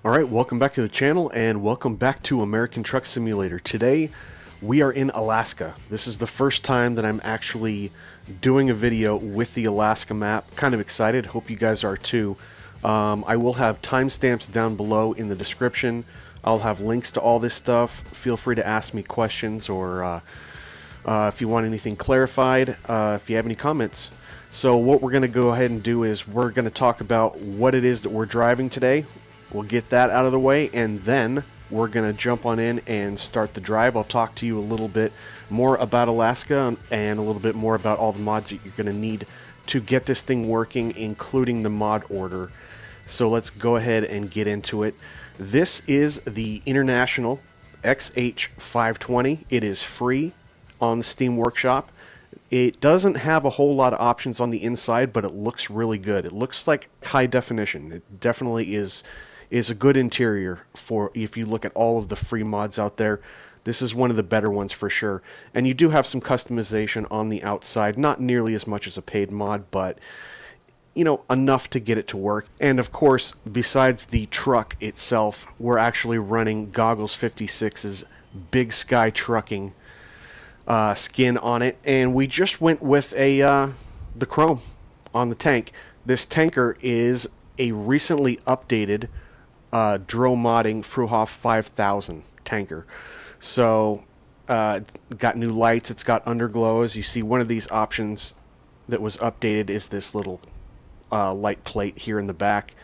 Alright, welcome back to the channel and welcome back to American Truck Simulator. Today we are in Alaska. This is the first time that I'm actually doing a video with the Alaska map. Kind of excited, hope you guys are too. I will have timestamps down below in the description. I'll have links to all this stuff. Feel free to ask me questions or if you want anything clarified, if you have any comments. So what we're going to go ahead and do is we're going to talk about what it is that we're driving today. We'll get that out of the way, and then we're going to jump on in and start the drive. I'll talk to you a little bit more about Alaska and a little bit more about all the mods that you're going to need to get this thing working, including the mod order. So let's go ahead and get into it. This is the International XH520. It is free on the Steam Workshop. It doesn't have a whole lot of options on the inside, but it looks really good. It looks like high definition. It definitely is a good interior for if you look at all of the free mods out there. This is one of the better ones for sure. And you do have some customization on the outside, not nearly as much as a paid mod, but you know, enough to get it to work. And of course, besides the truck itself, we're actually running Goggles56's Big Sky trucking skin on it, and we just went with the chrome on the tank. This tanker is a recently updated Dro Modding Fruehauf 5000 tanker. So got new lights, it's got underglow. As you see, one of these options that was updated is this little light plate here in the back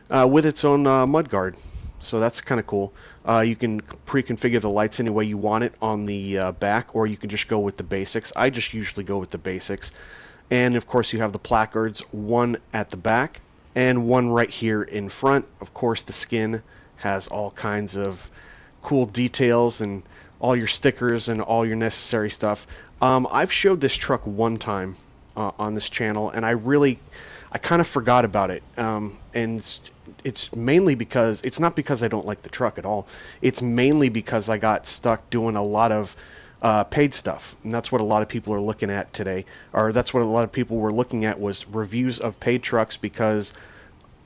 with its own mud guard. So that's kind of cool. You can pre-configure the lights any way you want it on the back, or you can just go with the basics. I just usually go with the basics. And of course you have the placards, one at the back and one right here in front. Of course the skin has all kinds of cool details and all your stickers and all your necessary stuff. I've showed this truck one time on this channel, and I kind of forgot about it. And it's mainly because, it's not because I don't like the truck at all. It's mainly because I got stuck doing a lot of paid stuff, and that's what a lot of people are looking at today, or that's what a lot of people were looking at, was reviews of paid trucks, because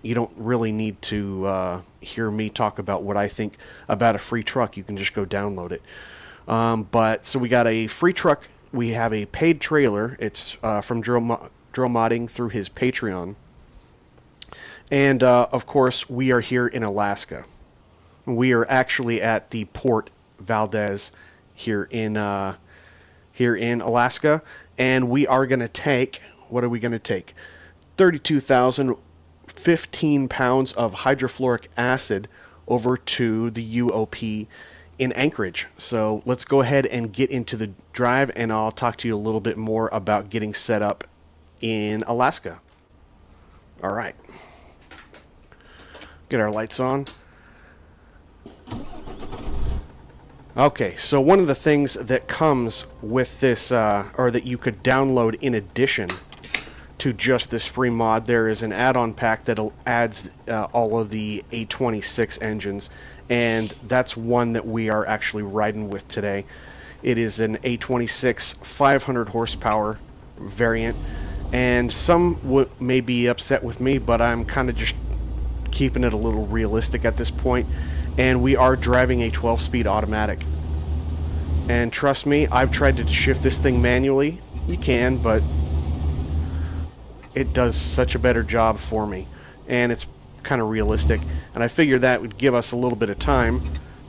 you don't really need to hear me talk about what I think about a free truck. You can just go download it. But so we got a free truck, we have a paid trailer. It's from Dro Modding through his Patreon, and of course we are here in Alaska. We are actually at the port Valdez here in Alaska, and we are going to take, what are we going to take? 32,015 pounds of hydrofluoric acid over to the UOP in Anchorage. So let's go ahead and get into the drive, and I'll talk to you a little bit more about getting set up in Alaska. All right. Get our lights on. Okay, so one of the things that comes with this, or that you could download in addition to just this free mod, there is an add-on pack that adds all of the A26 engines, and that's one that we are actually riding with today. It is an A26 500 horsepower variant, and some may be upset with me, but I'm kind of just keeping it a little realistic at this point. And we are driving a 12-speed automatic. And trust me, I've tried to shift this thing manually. You can, but it does such a better job for me. And it's kind of realistic. And I figured that would give us a little bit of time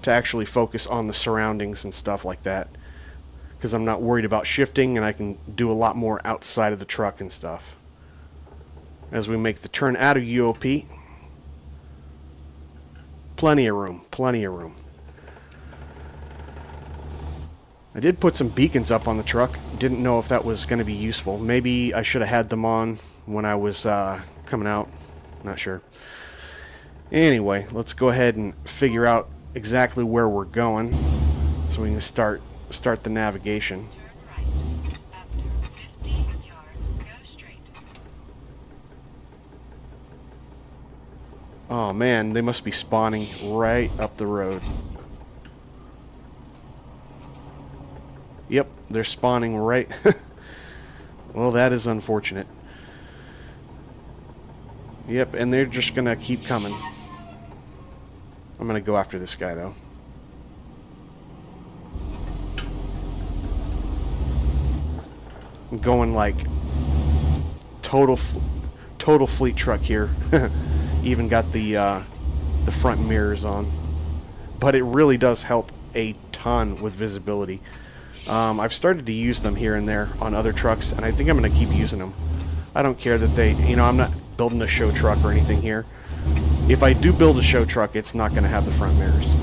to actually focus on the surroundings and stuff like that, because I'm not worried about shifting, and I can do a lot more outside of the truck and stuff. As we make the turn out of UOP, plenty of room, plenty of room. I did put some beacons up on the truck. Didn't know if that was going to be useful. Maybe I should have had them on when I was coming out. Not sure. Anyway, let's go ahead and figure out exactly where we're going so we can start the navigation. Oh man, they must be spawning right up the road. Yep, they're spawning right. Well, that is unfortunate. Yep, and they're just gonna keep coming. I'm going to go after this guy, though. I'm going like total fleet truck here. Even got the front mirrors on. But it really does help a ton with visibility. I've started to use them here and there on other trucks, and I think I'm going to keep using them. I don't care that they, you know, I'm not building a show truck or anything here. If I do build a show truck, it's not going to have the front mirrors.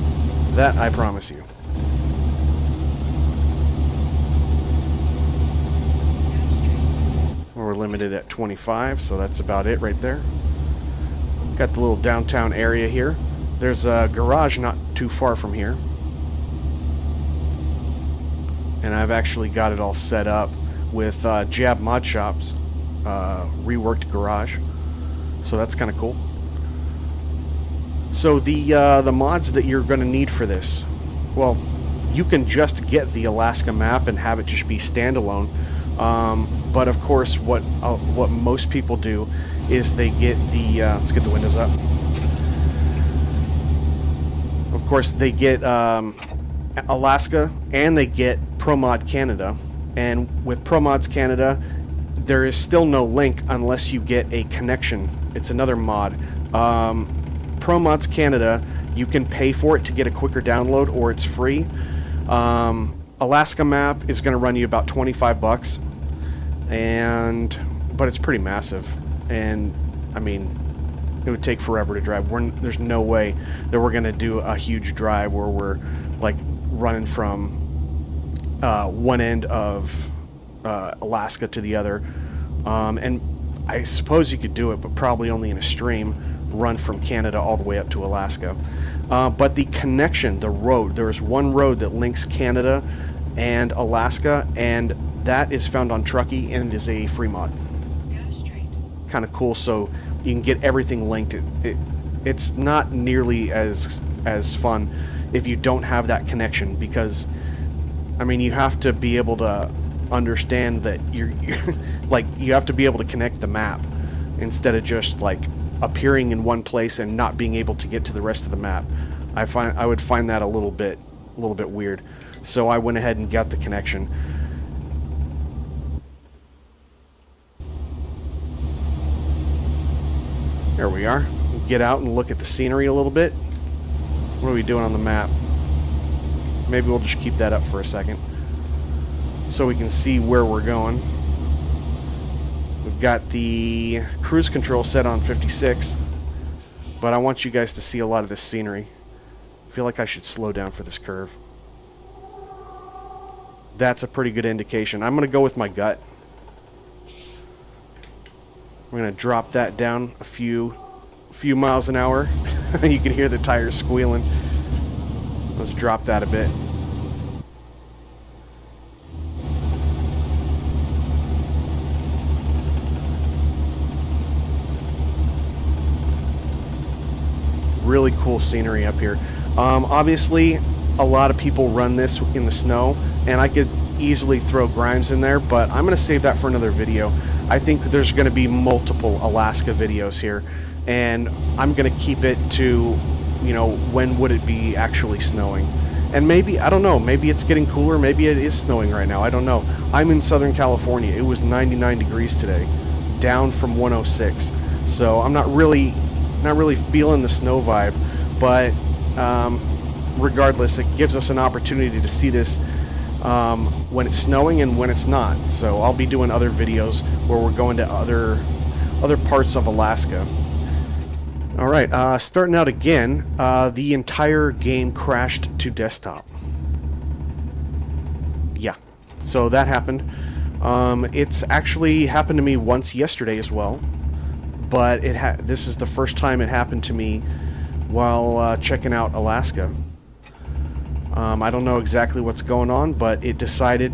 That I promise you. We're limited at 25, so that's about it right there. Got the little downtown area here. There's a garage not too far from here. And I've actually got it all set up with Jab Mod Shop's reworked garage. So that's kind of cool. So the mods that you're going to need for this, well, you can just get the Alaska map and have it just be standalone. But of course, what most people do is they get the let's get the windows up. Of course, they get Alaska and they get Promod Canada. And with Promods Canada, there is still no link unless you get a connection. It's another mod. Promods Canada, you can pay for it to get a quicker download, or it's free. Alaska map is going to run you about 25 bucks, but it's pretty massive, and I mean, it would take forever to drive. There's no way that we're going to do a huge drive where we're like running from one end of Alaska to the other, and I suppose you could do it, but probably only in a stream, run from Canada all the way up to Alaska. But the connection, the road, there's one road that links Canada and Alaska, and that is found on Truckee, and it is a free mod. Kind of cool, so you can get everything linked. It's not nearly as fun if you don't have that connection, because I mean, you have to be able to understand that you're like, you have to be able to connect the map instead of just like appearing in one place and not being able to get to the rest of the map. I would find that a little bit weird. So I went ahead and got the connection. There we are. Get out and look at the scenery a little bit. What are we doing on the map? Maybe we'll just keep that up for a second so we can see where we're going. We've got the cruise control set on 56, but I want you guys to see a lot of this scenery. I feel like I should slow down for this curve. That's a pretty good indication. I'm going to go with my gut. We're going to drop that down a few miles an hour. You can hear the tires squealing. Let's drop that a bit. Really cool scenery up here. Obviously, a lot of people run this in the snow, and I could easily throw Grimes in there, but I'm going to save that for another video. I think there's going to be multiple Alaska videos here, and I'm going to keep it to, you know, when would it be actually snowing. And maybe, I don't know, maybe it's getting cooler, maybe it is snowing right now, I don't know. I'm in Southern California. It was 99 degrees today, down from 106. So I'm not really feeling the snow vibe, but regardless, it gives us an opportunity to see this when it's snowing and when it's not. So I'll be doing other videos where we're going to other parts of Alaska. Alright, starting out again, the entire game crashed to desktop. Yeah, so that happened. It's actually happened to me once yesterday as well, but this is the first time it happened to me while checking out Alaska. I don't know exactly what's going on, but it decided,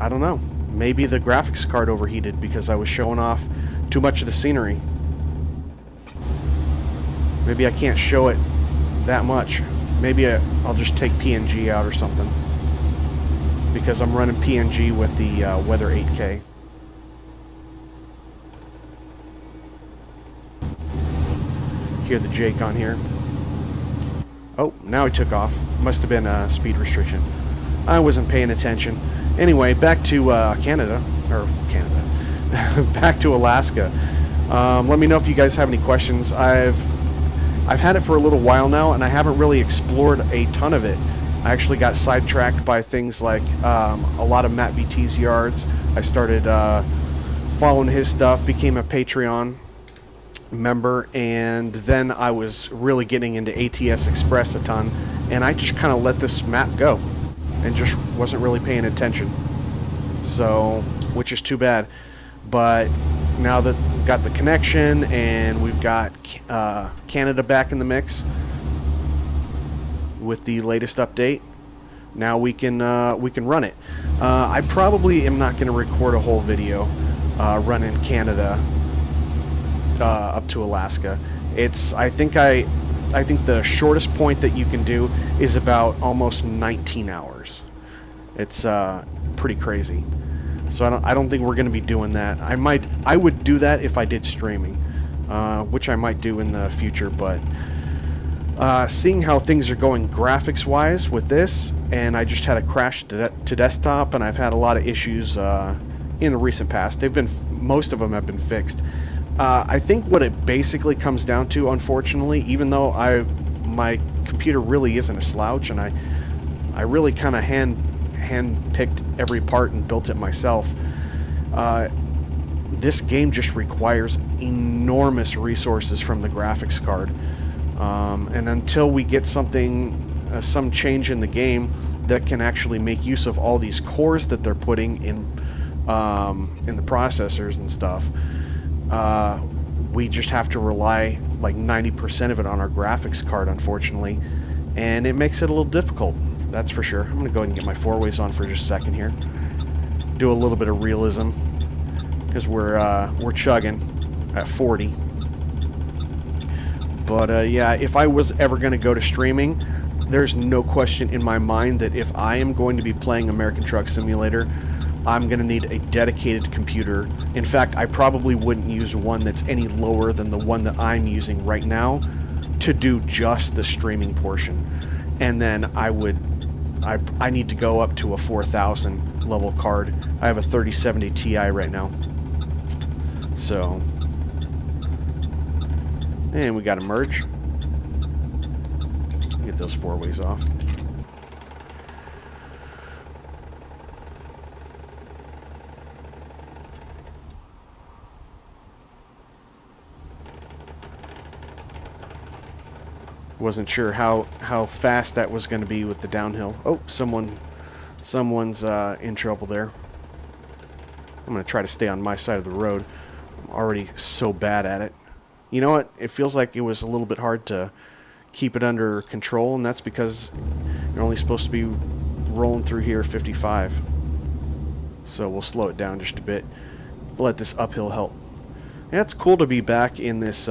I don't know, maybe the graphics card overheated because I was showing off too much of the scenery. Maybe I can't show it that much. Maybe I'll just take PNG out or something, because I'm running PNG with the Weather 8K. Hear the Jake on here. Oh, now he took off. Must have been a speed restriction. I wasn't paying attention. Anyway, back to Canada. Back to Alaska. Let me know if you guys have any questions. I've had it for a little while now, and I haven't really explored a ton of it. I actually got sidetracked by things like a lot of Matt VT's yards. I started following his stuff, became a Patreon member, and then I was really getting into ATS Express a ton, and I just kind of let this map go and just wasn't really paying attention. So, which is too bad. But now that we've got the connection and we've got Canada back in the mix with the latest update, now we can run it. I probably am not going to record a whole video running Canada up to Alaska. I think the shortest point that you can do is about almost 19 hours. It's pretty crazy. So I don't think we're going to be doing that. I would do that if I did streaming, which I might do in the future. But seeing how things are going graphics wise with this, and I just had a crash to desktop, and I've had a lot of issues in the recent past. Most of them have been fixed. I think what it basically comes down to, unfortunately, even though my computer really isn't a slouch, and I really kind of hand-picked every part and built it myself, this game just requires enormous resources from the graphics card. And until we get some change in the game that can actually make use of all these cores that they're putting in the processors and stuff, we just have to rely like 90% of it on our graphics card, unfortunately, and it makes it a little difficult, that's for sure. I'm going to go ahead and get my four-ways on for just a second here. Do a little bit of realism, because we're chugging at 40. But yeah, if I was ever going to go to streaming, there's no question in my mind that if I am going to be playing American Truck Simulator, I'm going to need a dedicated computer. In fact, I probably wouldn't use one that's any lower than the one that I'm using right now to do just the streaming portion. And then I need to go up to a 4000 level card. I have a 3070 Ti right now. So, and we got to merge. Get those four-ways off. Wasn't sure how fast that was going to be with the downhill. Oh, someone's in trouble there. I'm going to try to stay on my side of the road. I'm already so bad at it. You know what? It feels like it was a little bit hard to keep it under control, and that's because you're only supposed to be rolling through here 55. So we'll slow it down just a bit. Let this uphill help. Yeah, it's cool to be back in this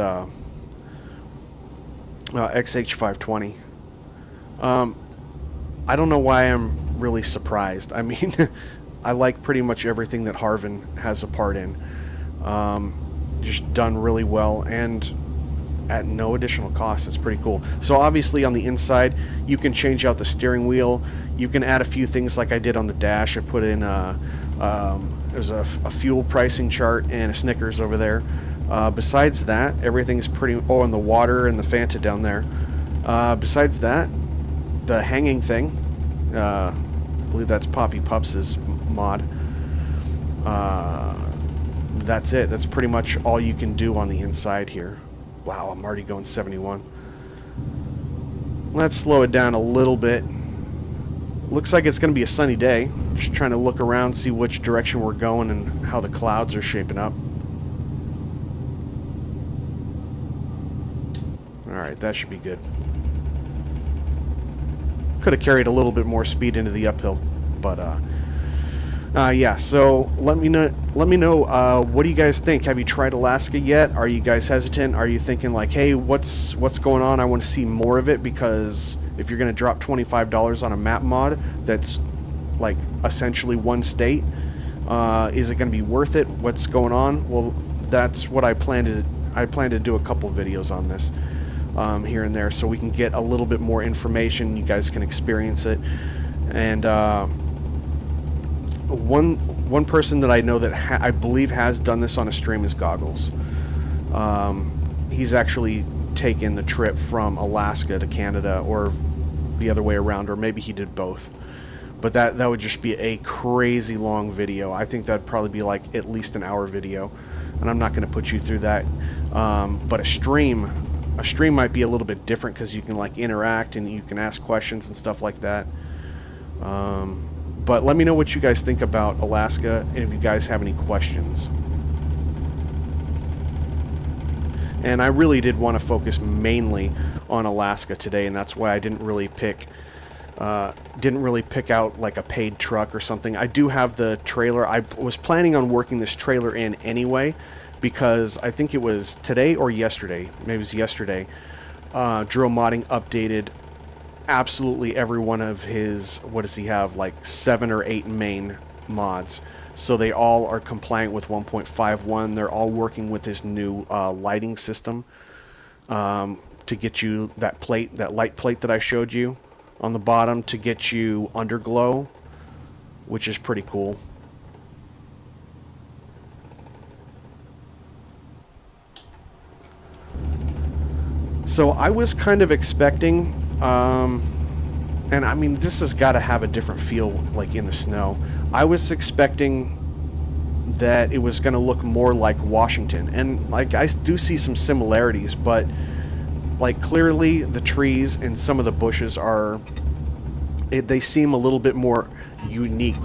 XH520. I don't know why I'm really surprised. I mean, I like pretty much everything that Harven has a part in. Just done really well and at no additional cost. It's pretty cool. So obviously on the inside, you can change out the steering wheel. You can add a few things like I did on the dash. I put in there's a fuel pricing chart and a Snickers over there. Besides that, everything's pretty... Oh, and the water and the Fanta down there. Besides that, the hanging thing, I believe that's Poppy Pups' mod. That's it. That's pretty much all you can do on the inside here. Wow, I'm already going 71. Let's slow it down a little bit. Looks like it's going to be a sunny day. Just trying to look around, see which direction we're going and how the clouds are shaping up. Alright, that should be good. Could have carried a little bit more speed into the uphill, but yeah, so let me know what do you guys think? Have you tried Alaska yet? Are you guys hesitant? Are you thinking like, hey, what's going on? I want to see more of it, because if you're going to drop $25 on a map mod that's like essentially one state, is it going to be worth it? What's going on? Well, that's what I plan to do a couple videos on this. here and there, so we can get a little bit more information. You guys can experience it. And one person that I know that I believe has done this on a stream is Goggles. He's actually taken the trip from Alaska to Canada, or the other way around, or maybe he did both. But that would just be a crazy long video. I think that'd probably be like at least an hour video, and I'm not going to put you through that. But a stream might be a little bit different, because you can like interact and you can ask questions and stuff like that. But let me know what you guys think about Alaska, and if you guys have any questions. And I really did want to focus mainly on Alaska today, and that's why I didn't really pick out like a paid truck or something. I do have the trailer. I was planning on working this trailer in anyway, because I think it was today or yesterday, maybe it was yesterday, Dro Modding updated absolutely every one of his, what does he have, like 7 or 8 main mods. So they all are compliant with 1.51. They're all working with his new lighting system to get you that plate, that light plate that I showed you on the bottom, to get you underglow, which is pretty cool. So I was kind of expecting, and I mean, this has got to have a different feel like in the snow. I was expecting that it was going to look more like Washington, and like I do see some similarities, but like clearly the trees and some of the bushes are, they seem a little bit more unique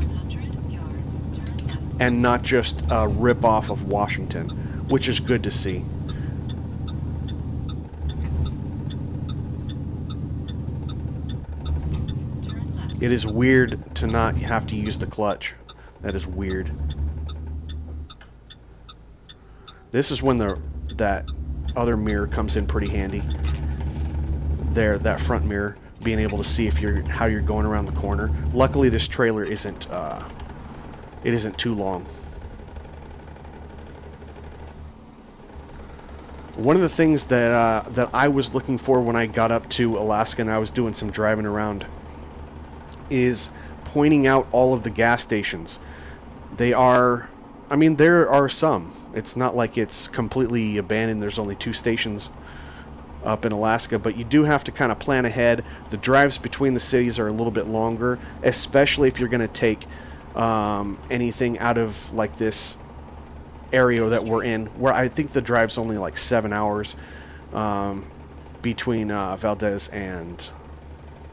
and not just a rip-off of Washington, which is good to see. It is weird to not have to use the clutch. That is weird. This is when that other mirror comes in pretty handy. There, that front mirror, being able to see if how you're going around the corner. Luckily, this trailer isn't too long. One of the things that I was looking for when I got up to Alaska and I was doing some driving around is pointing out all of the gas stations. They are, I mean, there are some. It's not like it's completely abandoned. There's only 2 stations up in Alaska, but you do have to kind of plan ahead. The drives between the cities are a little bit longer, especially if you're going to take anything out of like this area that we're in, where I think the drive's only like 7 hours between Valdez and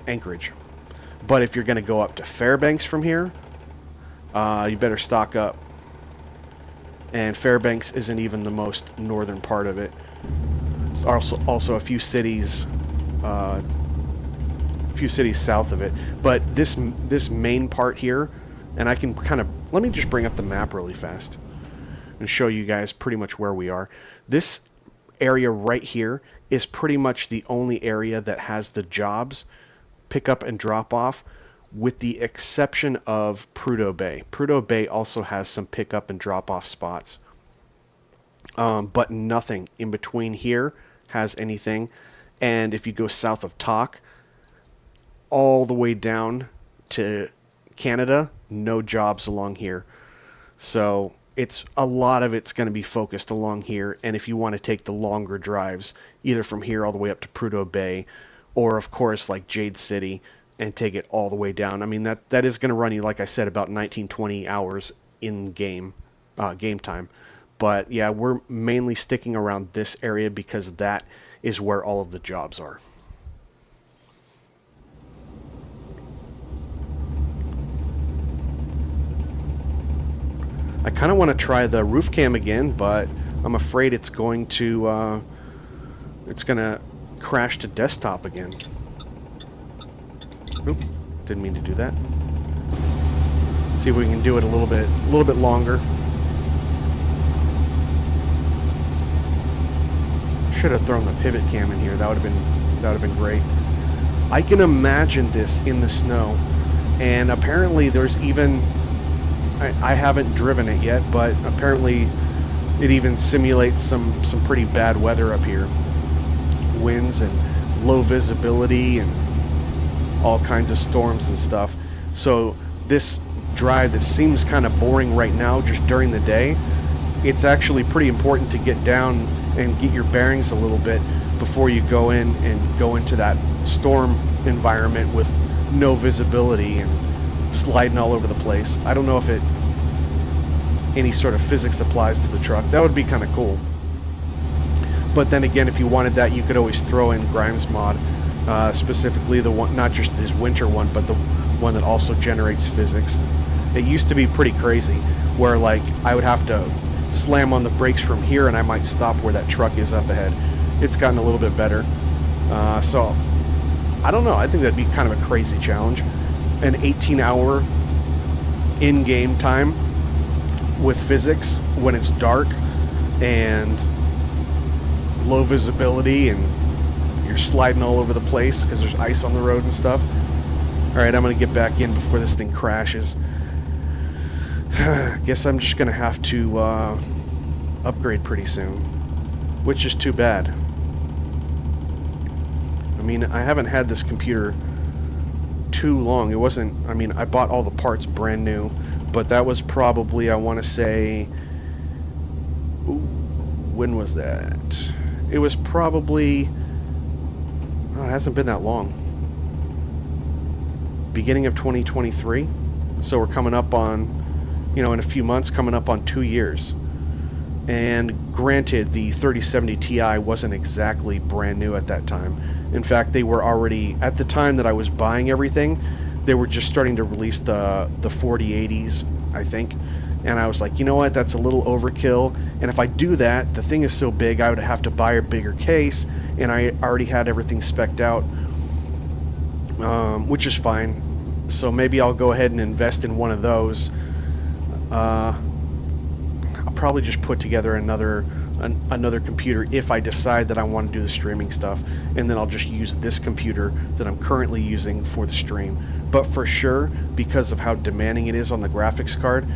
Anchorage. But if you're going to go up to Fairbanks from here, you better stock up. And Fairbanks isn't even the most northern part of it. There's also a few cities south of it. But this main part here, and I can kind of, let me just bring up the map really fast and show you guys pretty much where we are. This area right here is pretty much the only area that has the jobs pick up and drop off, with the exception of Prudhoe Bay. Prudhoe Bay also has some pick up and drop off spots, but nothing in between here has anything. And if you go south of Tok all the way down to Canada, no jobs along here. So it's a lot of it's going to be focused along here. And if you want to take the longer drives, either from here all the way up to Prudhoe Bay, or of course like Jade City, and take it all the way down. I mean, that is going to run you, like I said, about 19-20 hours in game time. But yeah, we're mainly sticking around this area because that is where all of the jobs are. I kind of want to try the roof cam again, but I'm afraid it's going to crash to desktop again. Oop, didn't mean to do that. See if we can do it a little bit longer. Should have thrown the pivot cam in here. That would have been great. I can imagine this in the snow, and apparently there's even, I haven't driven it yet, but apparently it even simulates some pretty bad weather up here. winds and low visibility and all kinds of storms and stuff. So this drive that seems kind of boring right now just during the day, it's actually pretty important to get down and get your bearings a little bit before you go in and go into that storm environment with no visibility and sliding all over the place. I don't know if any sort of physics applies to the truck. That would be kind of cool. But then again, if you wanted that, you could always throw in Grimes mod, specifically the one, not just his winter one, but the one that also generates physics. It used to be pretty crazy, where like I would have to slam on the brakes from here and I might stop where that truck is up ahead. It's gotten a little bit better. So I don't know, I think that'd be kind of a crazy challenge. An 18-hour in-game time with physics when it's dark and low visibility and you're sliding all over the place because there's ice on the road and stuff. Alright, I'm going to get back in before this thing crashes. Guess I'm just going to have to upgrade pretty soon, which is too bad. I mean, I haven't had this computer too long. It wasn't, I mean, I bought all the parts brand new, but that was probably, I want to say, when was that? It was probably, oh, it hasn't been that long. Beginning of 2023. So we're coming up on, you know, in a few months, coming up on 2 years. And granted, the 3070 Ti wasn't exactly brand new at that time. In fact, they were already, at the time that I was buying everything, they were just starting to release the 4080s, I think. And I was like, you know what, that's a little overkill. And if I do that, the thing is so big, I would have to buy a bigger case. And I already had everything spec'd out, which is fine. So maybe I'll go ahead and invest in one of those. I'll probably just put together another computer if I decide that I want to do the streaming stuff, and then I'll just use this computer that I'm currently using for the stream. But for sure, because of how demanding it is on the graphics card,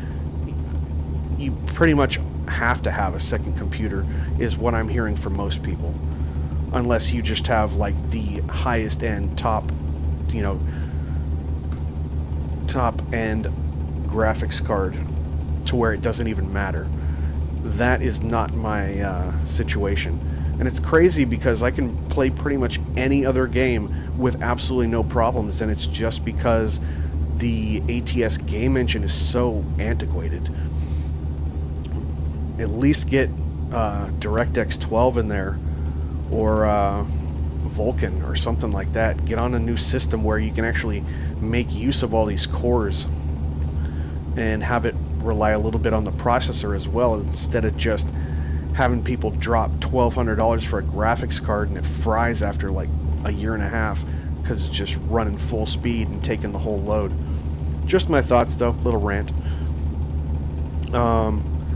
you pretty much have to have a second computer, is what I'm hearing from most people, unless you just have like the highest end top end graphics card to where it doesn't even matter. That is not my situation. And it's crazy because I can play pretty much any other game with absolutely no problems, and it's just because the ATS game engine is so antiquated. At least get DirectX 12 in there, or Vulkan or something like that. Get on a new system where you can actually make use of all these cores and have it rely a little bit on the processor as well, instead of just having people drop $1,200 for a graphics card and it fries after like a year and a half because it's just running full speed and taking the whole load. Just my thoughts though, little rant.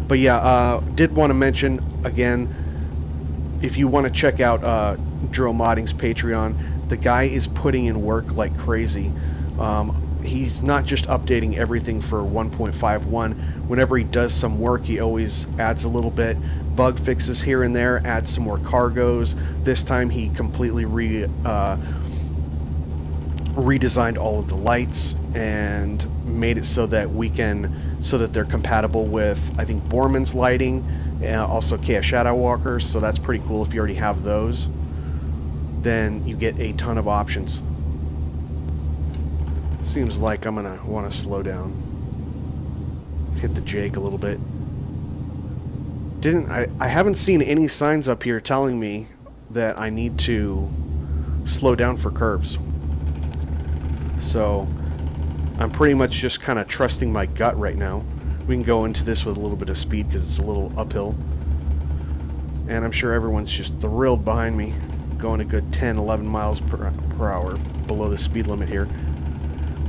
But yeah, did want to mention again, if you want to check out Dro Modding's Patreon, the guy is putting in work like crazy. He's not just updating everything for 1.51. Whenever he does some work, he always adds a little bit. Bug fixes here and there, adds some more cargoes. This time he completely redesigned all of the lights and made it so that they're compatible with, I think, Borman's lighting, and also Chaos Shadow Walkers. So that's pretty cool. If you already have those, then you get a ton of options. Seems like I'm gonna want to slow down. Hit the jake a little bit. I haven't seen any signs up here telling me that I need to slow down for curves. So I'm pretty much just kind of trusting my gut right now. We can go into this with a little bit of speed because it's a little uphill. And I'm sure everyone's just thrilled behind me, going a good 10, 11 miles per hour below the speed limit here.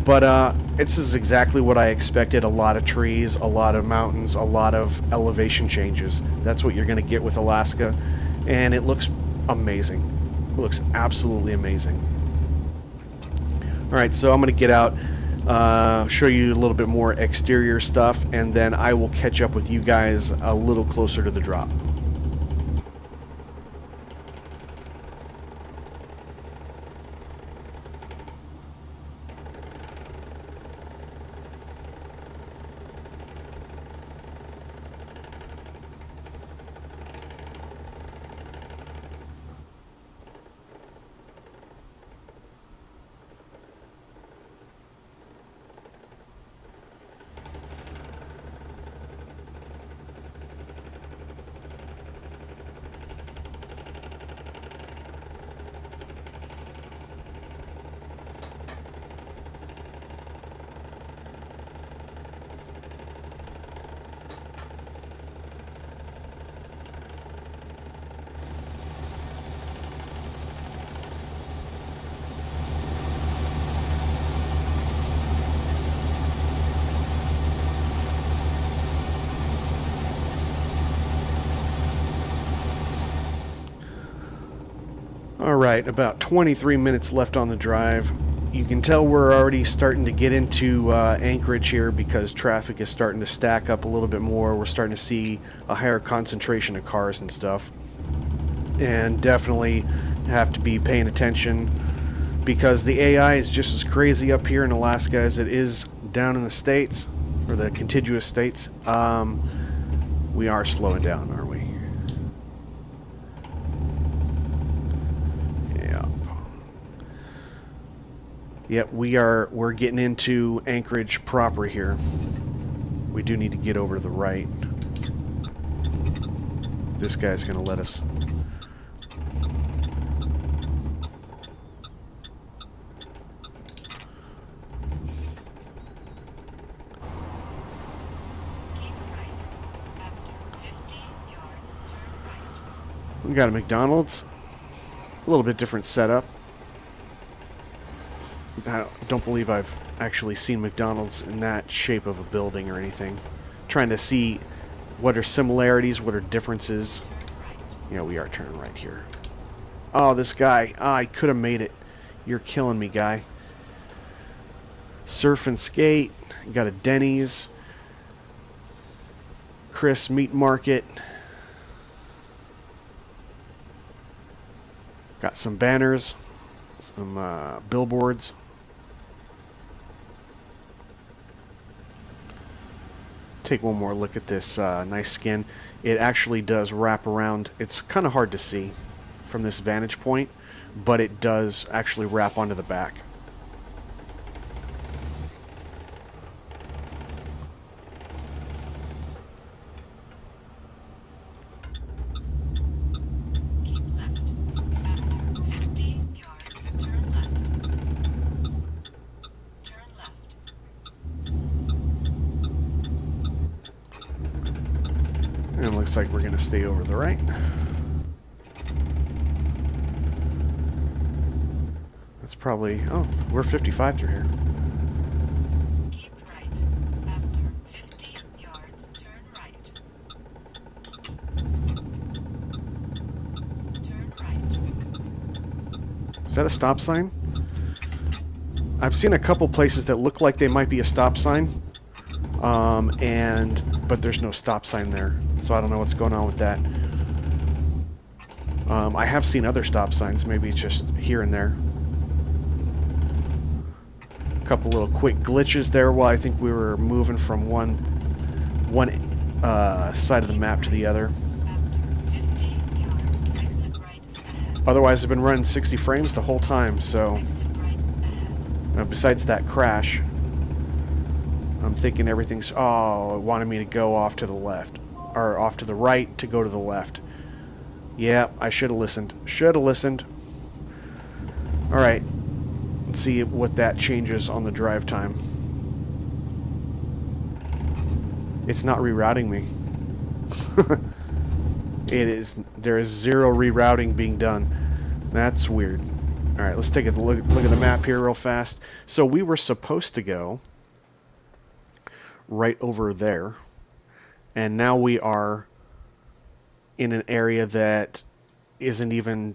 But this is exactly what I expected. A lot of trees, a lot of mountains, a lot of elevation changes. That's what you're going to get with Alaska. And it looks amazing. It looks absolutely amazing. Alright, so I'm going to get out, show you a little bit more exterior stuff, and then I will catch up with you guys a little closer to the drop. Alright, about 23 minutes left on the drive. You can tell we're already starting to get into Anchorage here because traffic is starting to stack up a little bit more. We're starting to see a higher concentration of cars and stuff. And definitely have to be paying attention because the AI is just as crazy up here in Alaska as it is down in the States, or the contiguous states. We are slowing down, aren't we? Yep, we're getting into Anchorage proper here. We do need to get over to the right. This guy's gonna let us. We got a McDonald's. A little bit different setup. I don't believe I've actually seen McDonald's in that shape of a building or anything. Trying to see what are similarities, what are differences. Yeah, we are turning right here. Oh, this guy. Oh, I could have made it. You're killing me, guy. Surf and skate. Got a Denny's. Chris Meat Market. Got some banners. Some billboards. Take one more look at this nice skin. It actually does wrap around. It's kind of hard to see from this vantage point, but it does actually wrap onto the back. And it looks like we're going to stay over the right. That's probably... Oh, we're 55 through here. Keep right. After 50 yards, turn right. Turn right. Is that a stop sign? I've seen a couple places that look like they might be a stop sign. But there's no stop sign there. So I don't know what's going on with that. I have seen other stop signs. Maybe it's just here and there. A couple little quick glitches there while I think we were moving from one side of the map to the other. Otherwise, I've been running 60 frames the whole time, so... besides that crash, I'm thinking everything's... Oh, it wanted me to go off to the left. Or off to the right to go to the left. Yeah, I should have listened. Should have listened. Alright. Let's see what that changes on the drive time. It's not rerouting me. It is. There is zero rerouting being done. That's weird. Alright, let's take a look at the map here real fast. So we were supposed to go right over there. And now we are in an area that isn't even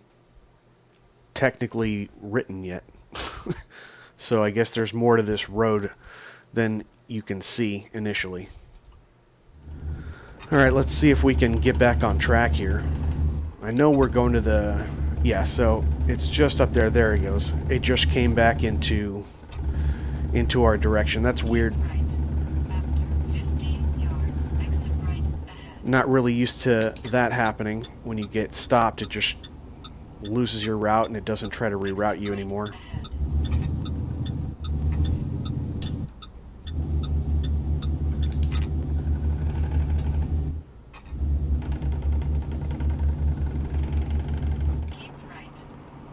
technically written yet. So I guess there's more to this road than you can see initially. Alright, let's see if we can get back on track here. I know we're going to the... Yeah, so it's just up there. There it goes. It just came back into our direction. That's weird. Not really used to that happening. When you get stopped, it just loses your route and it doesn't try to reroute you anymore. Keep right.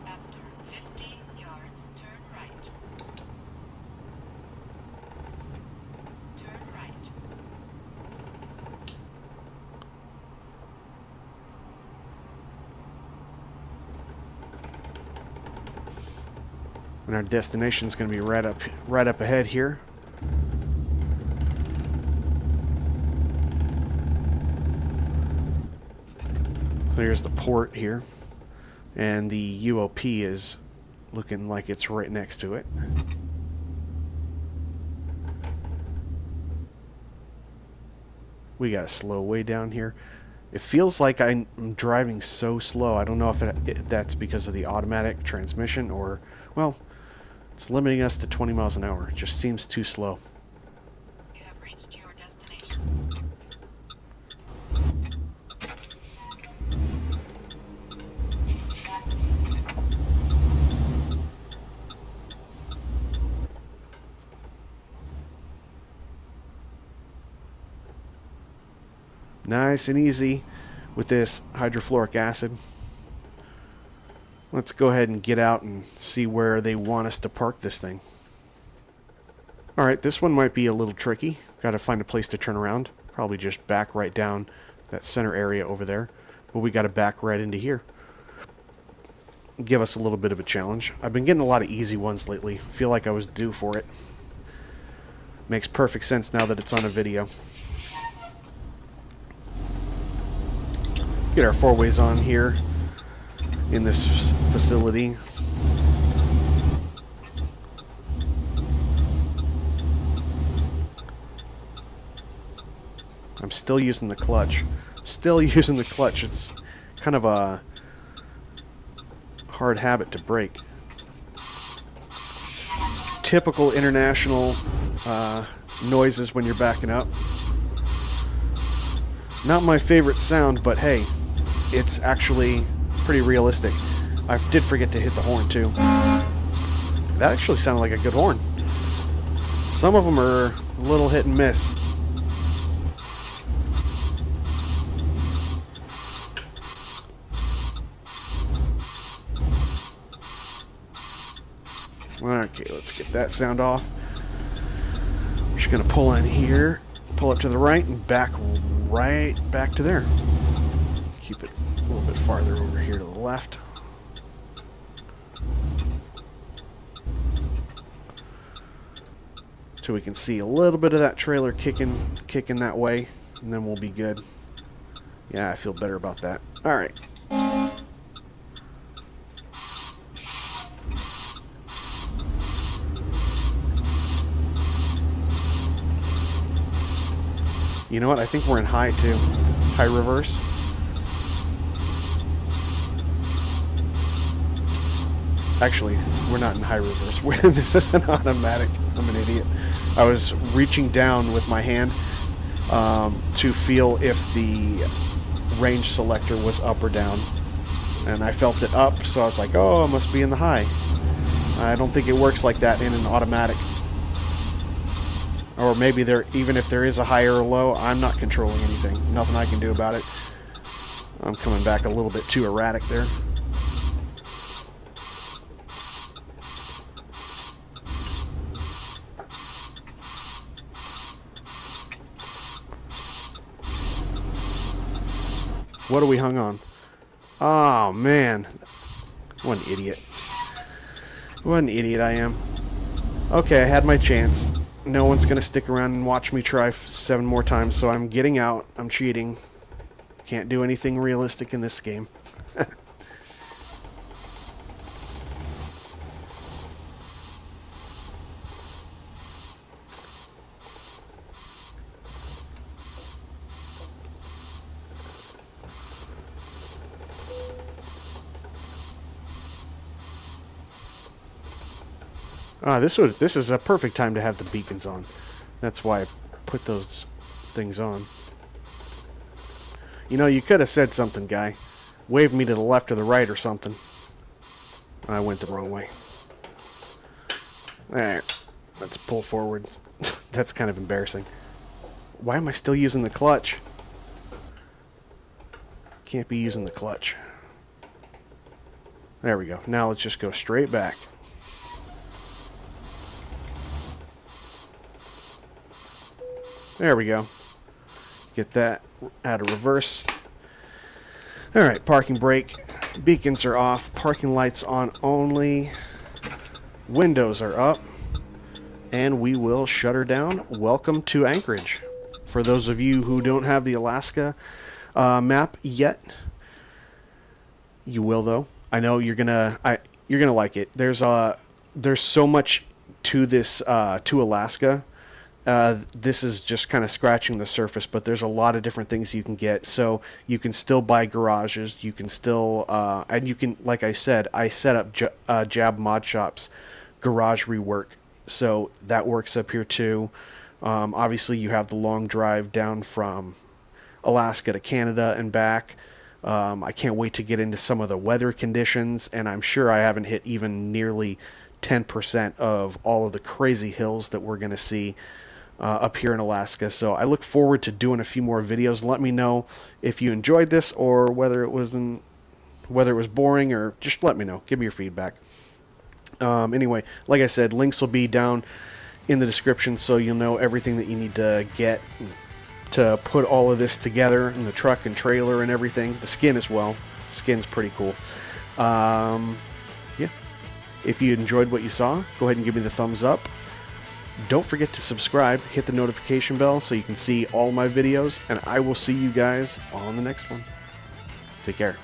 After 50 yards, turn right. Turn right. And our destination is going to be right up ahead here. So here's the port here. And the UOP is looking like it's right next to it. We got to slow way down here. It feels like I'm driving so slow. I don't know if that's because of the automatic transmission or, well, it's limiting us to 20 miles an hour. It just seems too slow. You have reached your destination. Nice and easy with this hydrofluoric acid. Let's go ahead and get out and see where they want us to park this thing. Alright, this one might be a little tricky. Got to find a place to turn around. Probably just back right down that center area over there. But we got to back right into here. Give us a little bit of a challenge. I've been getting a lot of easy ones lately. Feel like I was due for it. Makes perfect sense now that it's on a video. Get our four-ways on here in this facility. I'm still using the clutch. Still using the clutch. It's kind of a hard habit to break. Typical international noises when you're backing up. Not my favorite sound, but hey, it's actually pretty realistic. I did forget to hit the horn too. That actually sounded like a good horn. Some of them are a little hit and miss. Okay, let's get that sound off. I'm just going to pull in here, pull up to the right, and back right back to there. Keep it a little bit farther over here to the left. So we can see a little bit of that trailer kicking that way, and then we'll be good. Yeah, I feel better about that. All right. You know what? I think we're in high too. High reverse. Actually, we're not in high reverse. This is an automatic. I'm an idiot. I was reaching down with my hand to feel if the range selector was up or down. And I felt it up, so I was like, oh, it must be in the high. I don't think it works like that in an automatic. Or maybe even if there is a high or a low, I'm not controlling anything. Nothing I can do about it. I'm coming back a little bit too erratic there. What are we hung on? Oh, man. What an idiot. What an idiot I am. Okay, I had my chance. No one's going to stick around and watch me try 7 more times, so I'm getting out. I'm cheating. Can't do anything realistic in this game. This is a perfect time to have the beacons on. That's why I put those things on. You know, you could have said something, guy. Waved me to the left or the right or something. I went the wrong way. Alright, let's pull forward. That's kind of embarrassing. Why am I still using the clutch? Can't be using the clutch. There we go. Now let's just go straight back. There we go. Get that out of reverse. Alright, parking brake. Beacons are off. Parking lights on only. Windows are up. And we will shut her down. Welcome to Anchorage. For those of you who don't have the Alaska map yet, you will though. I know you're gonna like it. There's so much to this to Alaska. This is just kind of scratching the surface, but there's a lot of different things you can get. So you can still buy garages. You can still and you can, like I said, I set up Jab Mod Shop's garage rework, so that works up here too. Obviously, you have the long drive down from Alaska to Canada and back. I can't wait to get into some of the weather conditions, and I'm sure I haven't hit even nearly 10% of all of the crazy hills that we're going to see up here in Alaska. So I look forward to doing a few more videos. Let me know if you enjoyed this or whether it was boring, or just let me know. Give me your feedback. Anyway, like I said, links will be down in the description, so you'll know everything that you need to get to put all of this together in the truck and trailer and everything. The skin as well. Skin's pretty cool. Yeah. If you enjoyed what you saw, go ahead and give me the thumbs up. Don't forget to subscribe, hit the notification bell so you can see all my videos, and I will see you guys on the next one. Take care.